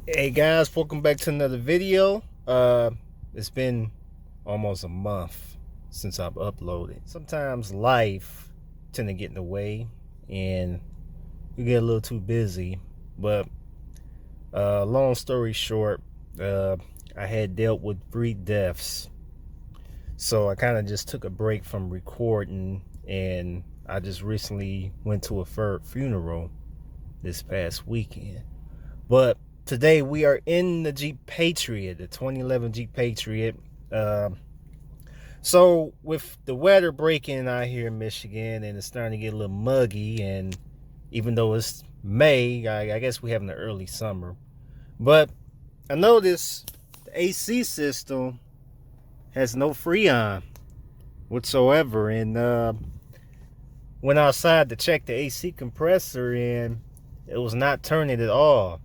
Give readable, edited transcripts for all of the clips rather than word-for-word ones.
Hey guys, welcome back to another video. It's been almost a month since I've uploaded. Sometimes life tend to get in the way and we get a little too busy. But long story short, I had dealt with 3 deaths. So I kind of just took a break from recording, and I just recently went to a funeral this past weekend. But today we are in the Jeep Patriot, the 2011 Jeep Patriot. Uh, so with the weather breaking out here in Michigan, and it's starting to get a little muggy, and even though it's May, I guess we have an early summer. But I noticed the AC system has no Freon whatsoever, and went outside to check the AC compressor, and it was not turning at all.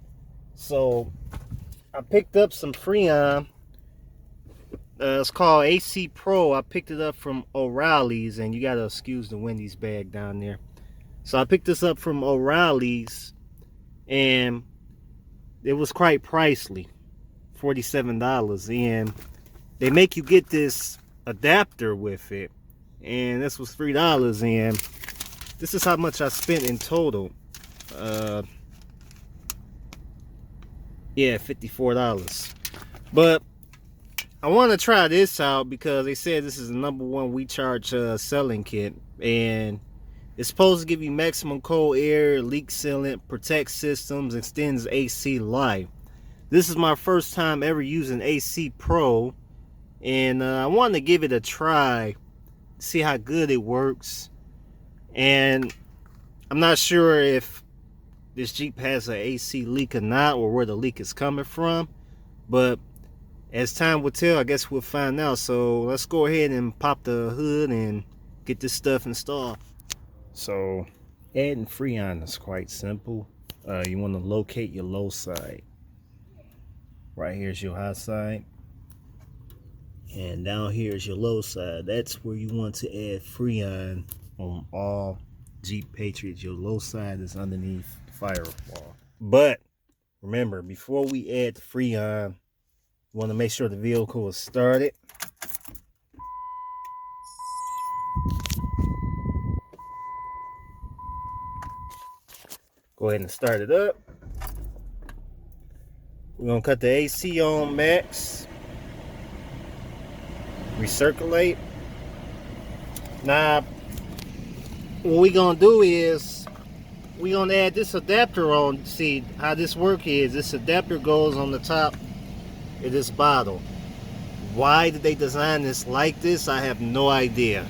So I picked up some Freon. It's called AC Pro. I picked it up from O'Reilly's, and you gotta excuse the Wendy's bag down there. So I picked this up from O'Reilly's, and it was quite pricey, $47. And they make you get this adapter with it, and this was $3. And this is how much I spent in total. Yeah, $54. But I want to try this out because they said this is the #1 we charge selling kit, and it's supposed to give you maximum cold air, leak sealant, protect systems, extends AC life. This is my first time ever using AC Pro, and I wanted to give it a try, see how good it works. And I'm not sure if this Jeep has an AC leak or not, or where the leak is coming from, but as time will tell, I guess we'll find out. So let's go ahead and pop the hood and get this stuff installed. So adding Freon is quite simple. You want to locate your low side. Right here's your high side, and down here is your low side. That's where you want to add Freon on all Jeep Patriots. Your low side is underneath the firewall. But remember, before we add Freon, you want to make sure the vehicle is started. Go ahead and start it up. We're going to cut the AC on max. Recirculate. Now, what we're going to do is we're going to add this adapter on. See how this work is. This adapter goes on the top of this bottle. Why did they design this like this? I have no idea.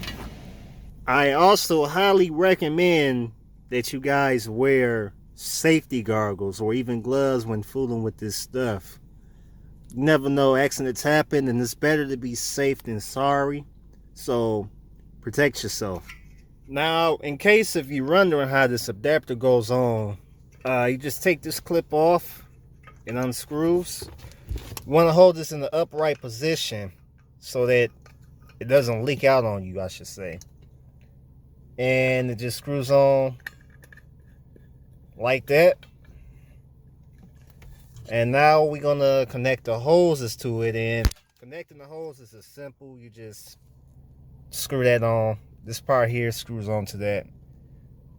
I also highly recommend that you guys wear safety goggles or even gloves when fooling with this stuff. You never know, accidents happen, and it's better to be safe than sorry. So protect yourself. Now, in case if you're wondering how this adapter goes on, you just take this clip off and unscrews. You want to hold this in the upright position so that it doesn't leak out on you, I should say. And it just screws on like that. And now we're gonna connect the hoses to it, and connecting the hoses is simple. You just screw that on. This part here screws onto that.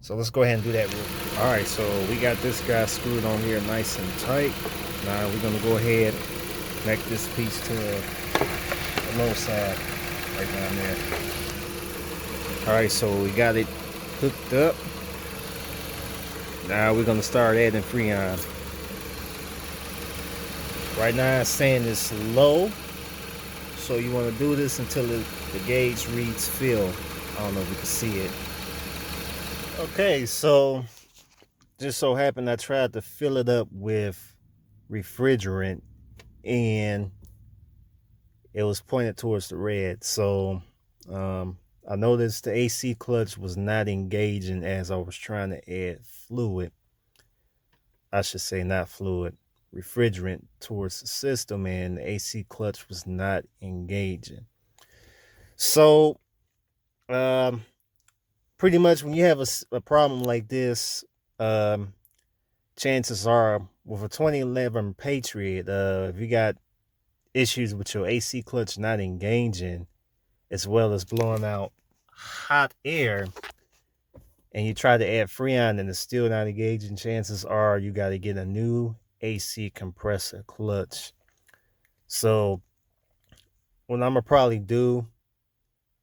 So let's go ahead and do that real quick. All right, so we got this guy screwed on here nice and tight. Now we're gonna go ahead and connect this piece to the low side right down there. All right, so we got it hooked up. Now we're gonna start adding Freon. Right now it's saying it's low, so you want to do this until the gauge reads fill. I don't know if you can see it. Okay, so just so happened I tried to fill it up with refrigerant, and it was pointed towards the red. So I noticed the AC clutch was not engaging as I was trying to add fluid. I should say not fluid, refrigerant towards the system, and the AC clutch was not engaging. So pretty much when you have a problem like this, chances are with a 2011 Patriot, if you got issues with your AC clutch not engaging, as well as blowing out hot air, and you try to add Freon and it's still not engaging, chances are you got to get a new AC compressor clutch. So what I'm gonna probably do,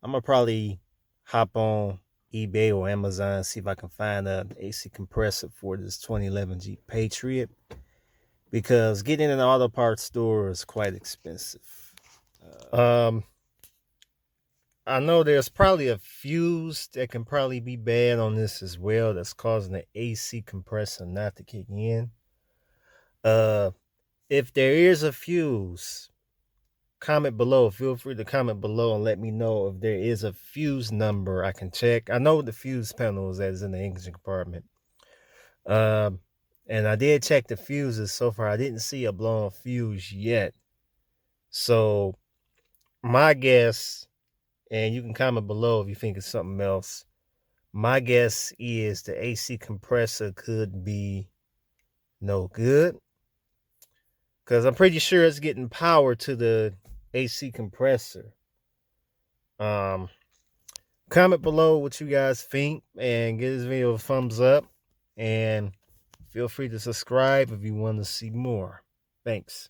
I'm gonna probably hop on eBay or Amazon, see if I can find a AC compressor for this 2011 Jeep Patriot, because getting in an auto parts store is quite expensive. Um, I know there's probably a fuse that can probably be bad on this as well, that's causing the AC compressor not to kick in. If there is a fuse, comment below. Feel free to comment below and let me know if there is a fuse number I can check. I know the fuse panel is in the engine compartment. And I did check the fuses. So far, I didn't see a blown fuse yet. So my guess, and you can comment below if you think it's something else, my guess is the AC compressor could be no good, because I'm pretty sure it's getting power to the AC compressor. Comment below what you guys think and give this video a thumbs up, and feel free to subscribe if you want to see more. Thanks.